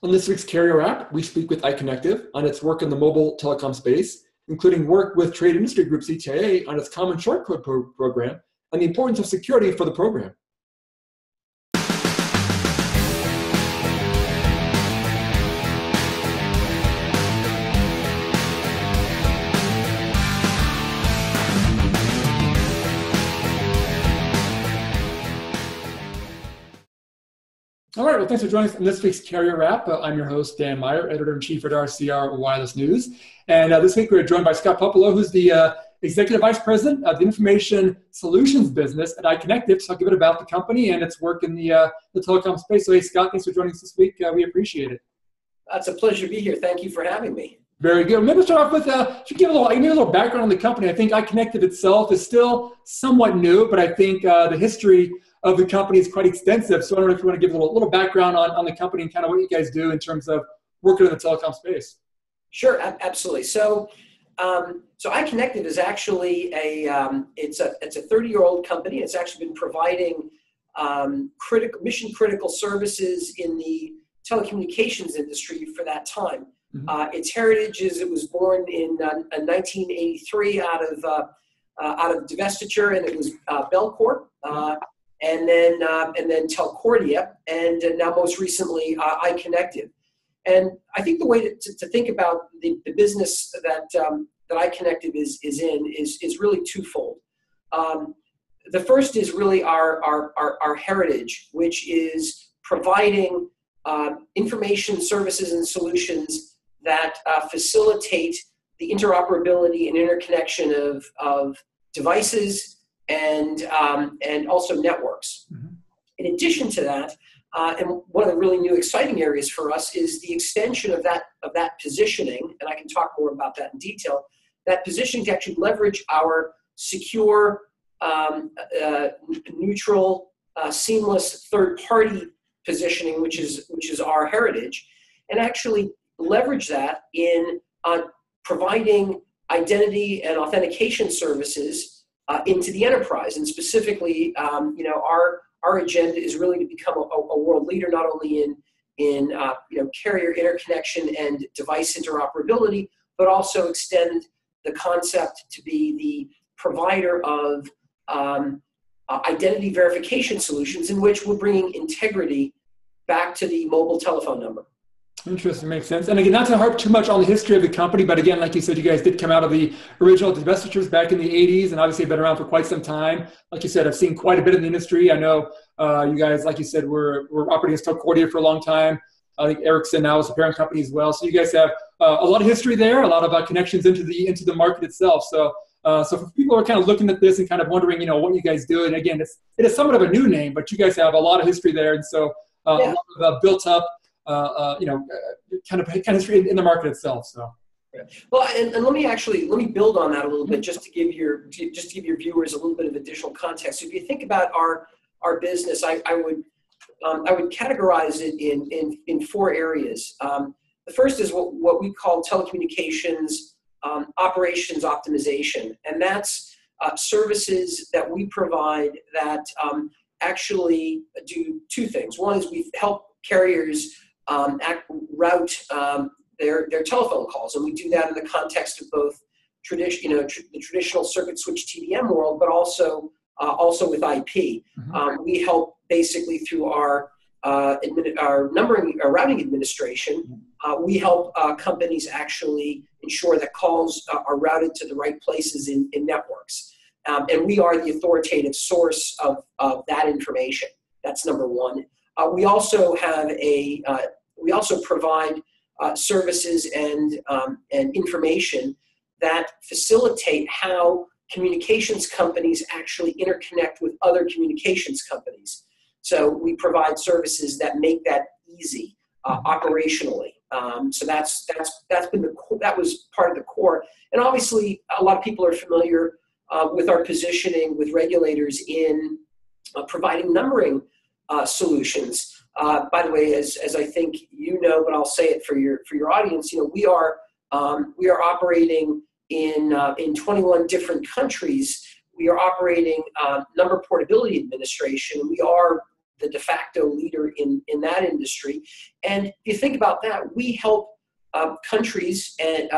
On this week's Carrier App, we speak with Iconectiv on its work in the mobile telecom space, including work with trade industry group CTIA on its common shortcode program and the importance of security for the program. All right, well, thanks for joining us on this week's Carrier Wrap. I'm your host, Dan Meyer, Editor-in-Chief at RCR Wireless News. And this week we're joined by Scott Puopolo, who's the Executive Vice President of the Information Solutions Business at Iconectiv. So I'll give it about the company and its work in the telecom space. So hey, Scott, thanks for joining us this week. We appreciate it. It's a pleasure to be here. Thank you for having me. Very good. Maybe we'll start off with, give a little background on the company. I think Iconectiv itself is still somewhat new, but I think the history of the company is quite extensive. So I don't know if you want to give a little background on the company and kind of what you guys do in terms of working in the telecom space. Sure, absolutely. So Iconectiv is actually it's a 30-year-old company. It's actually been providing mission critical services in the telecommunications industry for that time. Mm-hmm. Its heritage is it was born in 1983 out of divestiture, and it was Bellcorp. And then Telcordia, and now most recently Iconectiv. And I think the way to think about the business that Iconectiv is in is really twofold. The first is really our heritage, which is providing information services and solutions that facilitate the interoperability and interconnection of devices and also networks. Mm-hmm. In addition to that, and one of the really new exciting areas for us is the extension of that positioning, and I can talk more about that in detail, that positioning to actually leverage our secure, neutral, seamless third-party positioning, which is our heritage, and actually leverage that in providing identity and authentication services into the enterprise. And specifically, our agenda is really to become a world leader, not only in carrier interconnection and device interoperability, but also extend the concept to be the provider of identity verification solutions in which we're bringing integrity back to the mobile telephone number. Interesting, makes sense. And again, not to harp too much on the history of the company, but again, like you said, you guys did come out of the original divestitures back in the 80s and obviously have been around for quite some time. Like you said, I've seen quite a bit in the industry. I know you guys, like you said, were operating as Telcordia for a long time. I think Ericsson now is a parent company as well. So you guys have a lot of history there, a lot of connections into the market itself. So for people who are kind of looking at this and kind of wondering, what you guys do, and again, it is somewhat of a new name, but you guys have a lot of history there. And so a lot of built up, kind of history in the market itself. So, well, and let me build on that a little bit, just to give your viewers a little bit of additional context. So if you think about our business, I would categorize it in four areas. The first is what we call telecommunications operations optimization, and that's services that we provide that actually do two things. One is we help carriers route their telephone calls, and we do that in the context of both the traditional circuit switch TDM world, but also with IP. Mm-hmm. We help basically through our routing administration. We help companies actually ensure that calls are routed to the right places in networks, and we are the authoritative source of that information. That's number one. We also have we also provide services and information that facilitate how communications companies actually interconnect with other communications companies. So we provide services that make that easy operationally. So that was part of the core. And obviously, a lot of people are familiar with our positioning with regulators in providing numbering solutions. By the way, as I think you know, but I'll say it for your audience, we are operating in 21 different countries. We are operating Number Portability Administration. We are the de facto leader in that industry. And if you think about that, we help countries and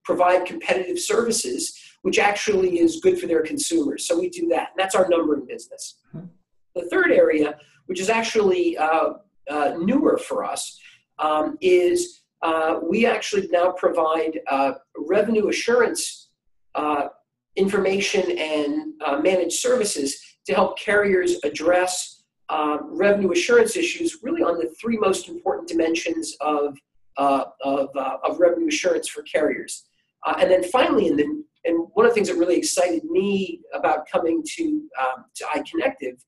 provide competitive services, which actually is good for their consumers. So we do that, and that's our numbering business. The third area, which is actually newer for us, is we actually now provide revenue assurance information and managed services to help carriers address revenue assurance issues, really on the three most important dimensions of revenue assurance for carriers. And then finally, and one of the things that really excited me about coming to Iconectiv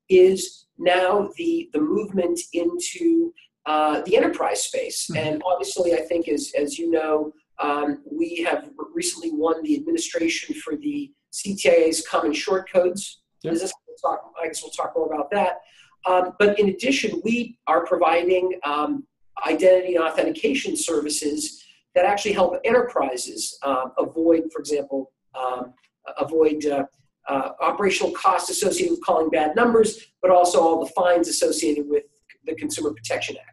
is now the movement into the enterprise space. Mm-hmm. And obviously, I think as you know, we have recently won the administration for the CTIA's common short codes. Yep. I guess we'll talk more about that. But in addition, we are providing identity and authentication services that actually help enterprises avoid, for example, operational costs associated with calling bad numbers, but also all the fines associated with the Consumer Protection Act.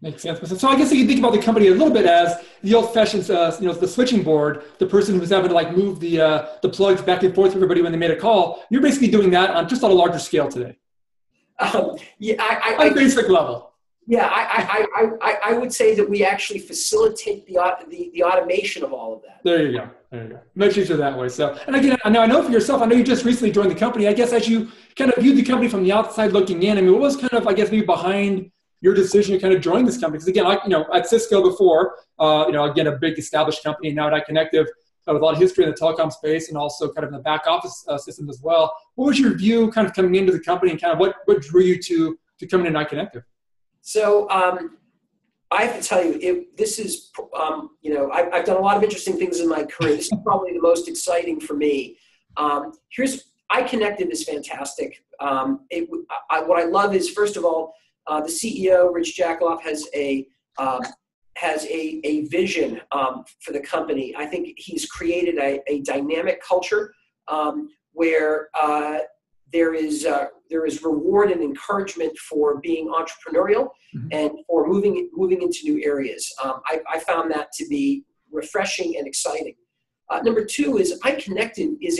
Makes sense. So I guess you can think about the company a little bit as the old-fashioned, the switching board, the person who's having to like move the plugs back and forth to everybody when they made a call. You're basically doing that on just on a larger scale today. Yeah, basic level. Yeah, I would say that we actually facilitate the automation of all of that. There you go. Much easier that way. So, and again, I know for yourself, I know you just recently joined the company. I guess as you kind of viewed the company from the outside looking in, I mean, what was kind of, I guess, maybe behind your decision to kind of join this company? Because again, at Cisco before, again, a big established company, and now at Iconectiv, with a lot of history in the telecom space and also kind of in the back office systems as well. What was your view kind of coming into the company, and kind of what drew you to coming into Iconectiv? So I have to tell you, this is, I've done a lot of interesting things in my career. This is probably the most exciting for me. Iconectiv is fantastic. What I love is, first of all, the CEO, Rich Jackaloff, has a vision for the company. I think he's created a dynamic culture where there is reward and encouragement for being entrepreneurial, mm-hmm. and for moving into new areas. I found that to be refreshing and exciting. Number two is Iconectiv is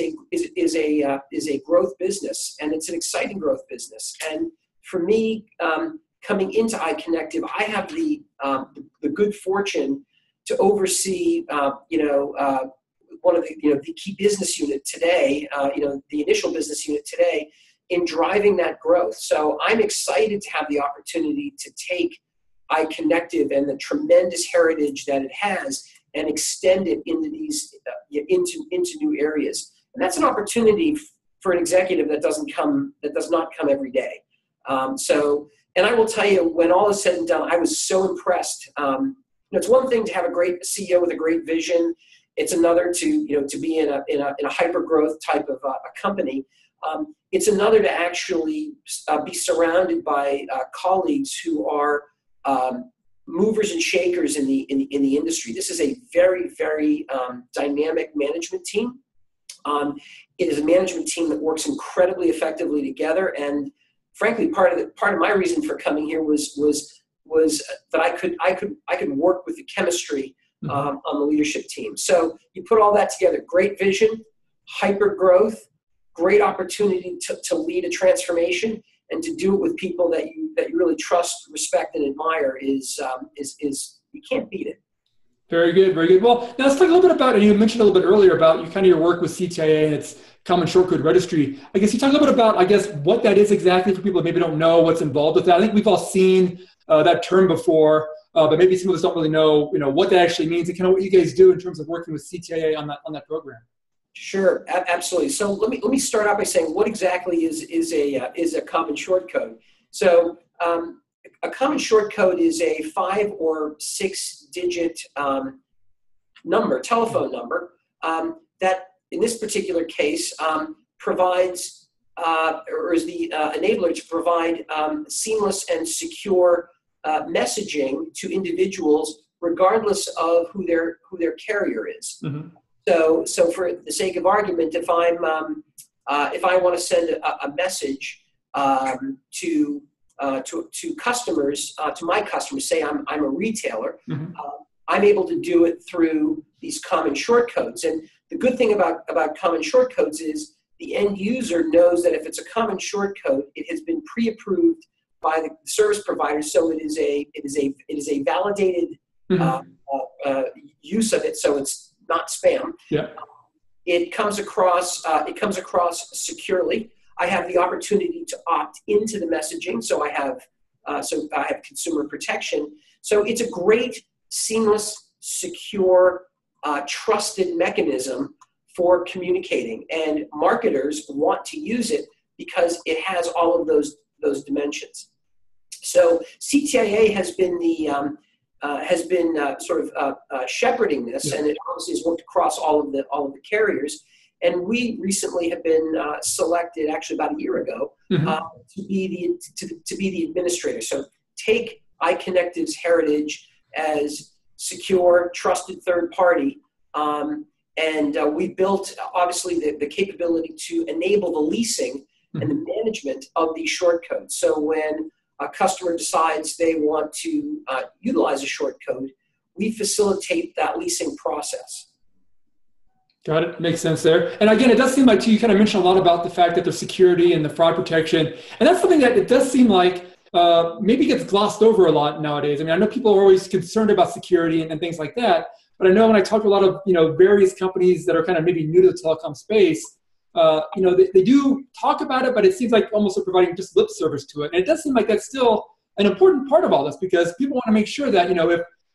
a growth business, and it's an exciting growth business. And for me, coming into Iconectiv, I have the good fortune to oversee one of the key business unit today, the initial business unit today, in driving that growth. So I'm excited to have the opportunity to take Iconectiv and the tremendous heritage that it has and extend it into these into new areas. And that's an opportunity for an executive that does not come every day. And I will tell you, when all is said and done, I was so impressed. It's one thing to have a great CEO with a great vision. It's another to be in a hyper growth type of a company. It's another to actually be surrounded by colleagues who are movers and shakers in the industry. This is a very, very dynamic management team. It is a management team that works incredibly effectively together. And frankly, part of my reason for coming here was that I could work with the chemistry on the leadership team. So you put all that together: great vision, hyper growth, great opportunity to lead a transformation, and to do it with people that you really trust, respect, and admire is you can't beat it. Very good, very good. Well, now let's talk a little bit about, and you mentioned a little bit earlier about your work with CTIA and its Common Short Code Registry. I guess you talk a little bit about, I guess, what that is exactly for people that maybe don't know what's involved with that. I think we've all seen that term before, but maybe some of us don't really know, what that actually means and kind of what you guys do in terms of working with CTIA on that program. Sure, absolutely. So let me start out by saying what exactly is a common short code. So a common short code is a 5 or 6 digit telephone number that, in this particular case, provides or is the enabler to provide seamless and secure messaging to individuals, regardless of who their carrier is. Mm-hmm. So for the sake of argument, if I want to send a message to customers, to my customers. Say I'm a retailer. Mm-hmm. I'm able to do it through these common short codes. And the good thing about common short codes is the end user knows that if it's a common short code, it has been pre-approved by the service provider, so it is a validated use of it, so it's not spam. Yeah. It comes across securely. I have the opportunity to opt into the messaging, so I have consumer protection. So it's a great, seamless, secure, trusted mechanism for communicating, and marketers want to use it because it has all of those dimensions. So CTIA has been shepherding this, and it obviously has worked across all of the carriers. And we recently have been selected, actually about a year ago, to be the administrator. So take Iconectiv's heritage as secure, trusted third party, and we built obviously the capability to enable the leasing and the management of these short codes. So when a customer decides they want to utilize a short code, we facilitate that leasing process. Got it. Makes sense there. And again, it does seem like, too, you kind of mentioned a lot about the fact that there's security and the fraud protection. And that's something that it does seem like maybe gets glossed over a lot nowadays. I mean, I know people are always concerned about security and things like that. But I know when I talk to a lot of, various companies that are kind of maybe new to the telecom space, they do talk about it, but it seems like almost they're providing just lip service to it. And it does seem like that's still an important part of all this, because people want to make sure that,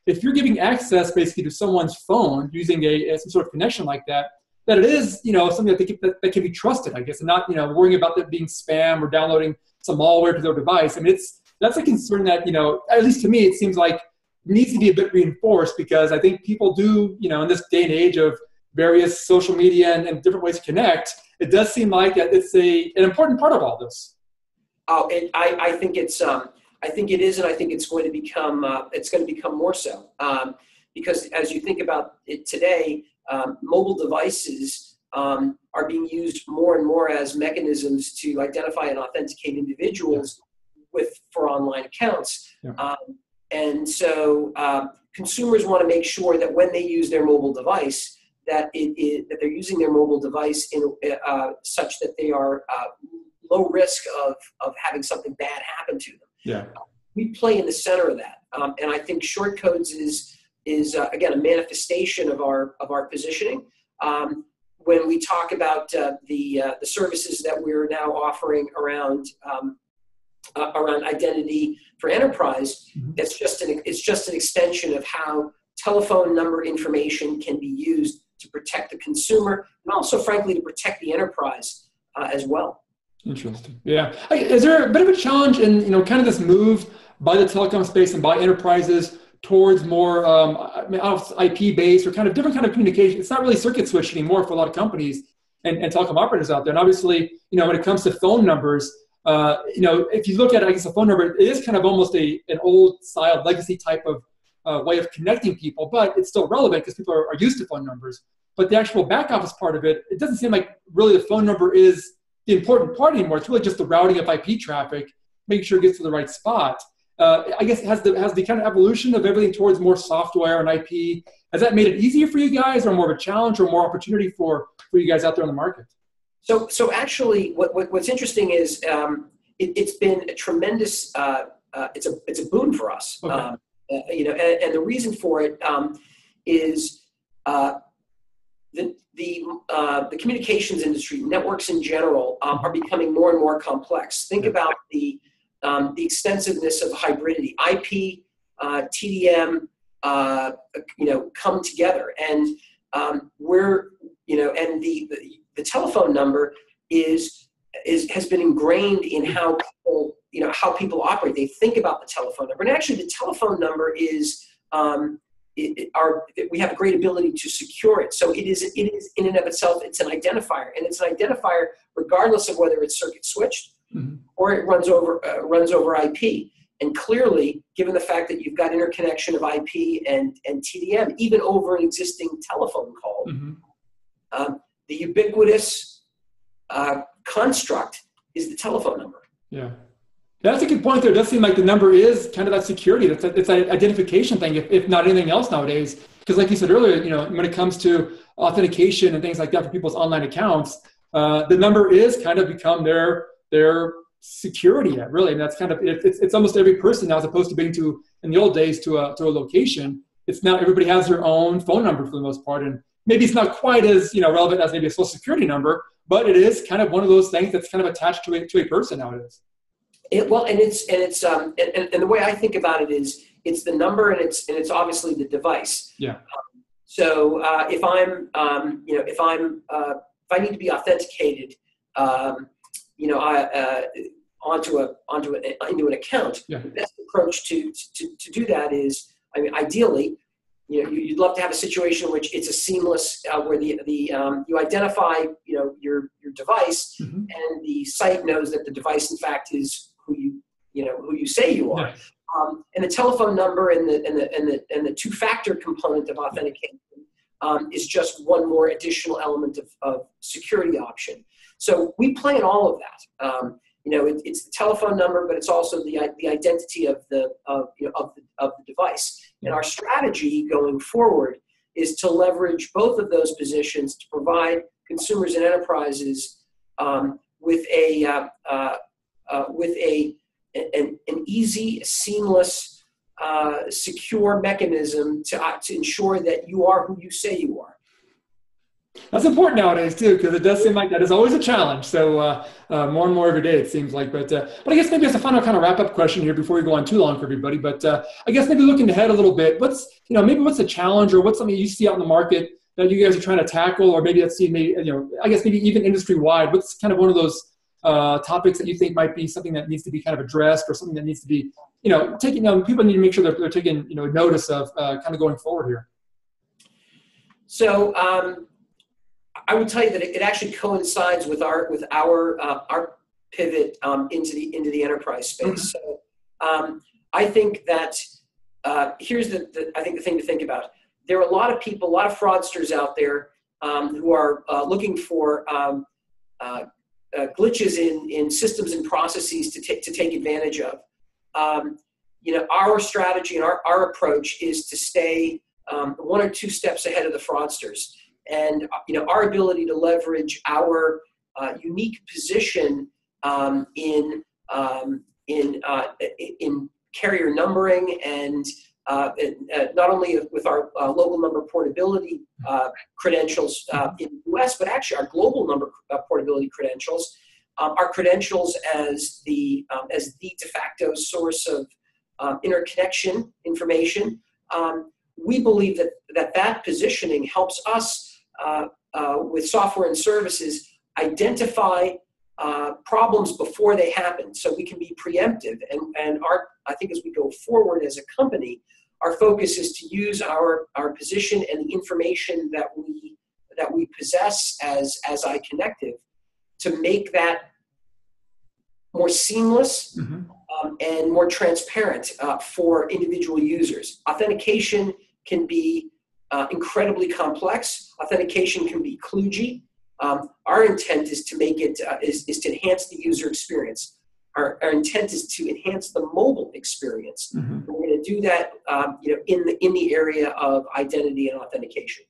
if you're giving access basically to someone's phone using some sort of connection like that, that it is, something that can be trusted, I guess, and not, worrying about that being spam or downloading some malware to their device. I mean, that's a concern that, at least to me, it seems like needs to be a bit reinforced, because I think people do, in this day and age of various social media and different ways to connect, it does seem like it's an important part of all this. Oh, I think it is, and I think it's going to become more so, because as you think about it today, mobile devices are being used more and more as mechanisms to identify and authenticate individuals for online accounts. Yeah. And so consumers want to make sure that when they use their mobile device, that they're using their mobile device in such that they are low risk of having something bad happen to them. Yeah. We play in the center of that, and I think short codes is again a manifestation of our positioning. When we talk about the services that we're now offering around identity for enterprise, it's just an extension of how telephone number information can be used to protect the consumer, and also, frankly, to protect the enterprise as well. Interesting. Yeah. Is there a bit of a challenge in kind of this move by the telecom space and by enterprises towards more IP-based or kind of different kind of communication? It's not really circuit switch anymore for a lot of companies and telecom operators out there. And obviously, when it comes to phone numbers, if you look at, I guess, a phone number, it is kind of almost an old style legacy type of way of connecting people, but it's still relevant because people are used to phone numbers. But the actual back office part of it, it doesn't seem like really the phone number is the important part anymore. It's really just the routing of IP traffic, making sure it gets to the right spot. I guess has the kind of evolution of everything towards more software and IP, has that made it easier for you guys, or more of a challenge, or more opportunity for you guys out there in the market? So actually, what's interesting is it's been a tremendous it's a boon for us. Okay. And the reason for it is the communications industry, networks in general, are becoming more and more complex. Think about the extensiveness of hybridity. IP, TDM, come together, and and the telephone number has been ingrained in how people operate. They think about the telephone number, and actually, the telephone number is we have a great ability to secure it. So it is in and of itself, it's an identifier, and it's an identifier regardless of whether it's circuit switched or it runs over IP. And clearly, given the fact that you've got interconnection of IP and TDM, even over an existing telephone call, the ubiquitous construct is the telephone number. Yeah. That's a good point there. It does seem like the number is kind of that security. It's an identification thing, if not anything else nowadays. Because like you said earlier, when it comes to authentication and things like that for people's online accounts, the number is kind of become their security net, really. And that's kind of, it's almost every person now, as opposed to being in the old days, to a location. It's now everybody has their own phone number for the most part. And maybe it's not quite as relevant as maybe a social security number, but it is kind of one of those things that's kind of attached to a person nowadays. And the way I think about it is, it's the number and it's obviously the device. Yeah. So if I need to be authenticated, into an account, yeah. The best approach to do that is, ideally, you'd love to have a situation in which it's a seamless, where you identify, your device, mm-hmm. and the site knows that the device, in fact, is who you say you are. Yeah. And the telephone number and the two-factor component of authentication is just one more additional element of security option. So we plan all of that. It's the telephone number, but it's also the identity of the device. And our strategy going forward is to leverage both of those positions to provide consumers and enterprises with an easy, seamless, secure mechanism to ensure that you are who you say you are. That's important nowadays too, because it does seem like that is always a challenge. So more and more every day it seems like. But I guess maybe as a final kind of wrap up question here before we go on too long for everybody. But I guess maybe looking ahead a little bit, what's the challenge, or what's something you see out in the market that you guys are trying to tackle, or maybe I guess maybe even industry wide. What's kind of one of those topics that you think might be something that needs to be kind of addressed, or something that needs to be people need to make sure that they're taking notice of kind of going forward here? So I would tell you that it actually coincides with our pivot into the enterprise space. Mm-hmm. So I think that here's the thing to think about. There are a lot of people, a lot of fraudsters out there who are looking for glitches in systems and processes to take advantage of. Our strategy and our approach is to stay one or two steps ahead of the fraudsters. And our ability to leverage our unique position in carrier numbering, and not only with our local number portability credentials in the US, but actually our global number portability credentials, our credentials as the de facto source of interconnection information. We believe that positioning helps us with software and services identify problems before they happen, so we can be preemptive. And I think as we go forward as a company, our focus is to use our position and the information that we possess as Iconectiv to make that more seamless, mm-hmm. And more transparent for individual users. Authentication can be incredibly complex. Authentication can be kludgy. Our intent is to make it is to enhance the user experience. Our intent is to enhance the mobile experience. Mm-hmm. We're going to do that, in the area of identity and authentication.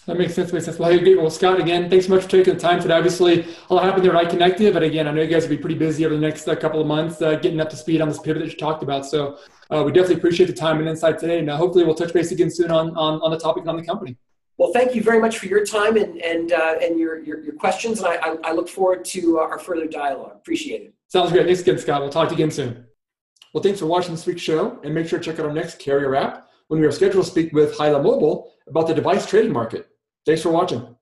That makes sense. Well, Scott, again, thanks so much for taking the time today. Obviously, a lot happened there at Iconectiv, but again, I know you guys will be pretty busy over the next couple of months getting up to speed on this pivot that you talked about. So we definitely appreciate the time and insight today, and hopefully we'll touch base again soon on the topic on the company. Well, thank you very much for your time and your questions, and I look forward to our further dialogue. Appreciate it. Sounds great. Thanks again, Scott. We'll talk to you again soon. Well, thanks for watching this week's show, and make sure to check out our next carrier app when we are scheduled to speak with Hyla Mobile about the device trading market. Thanks for watching.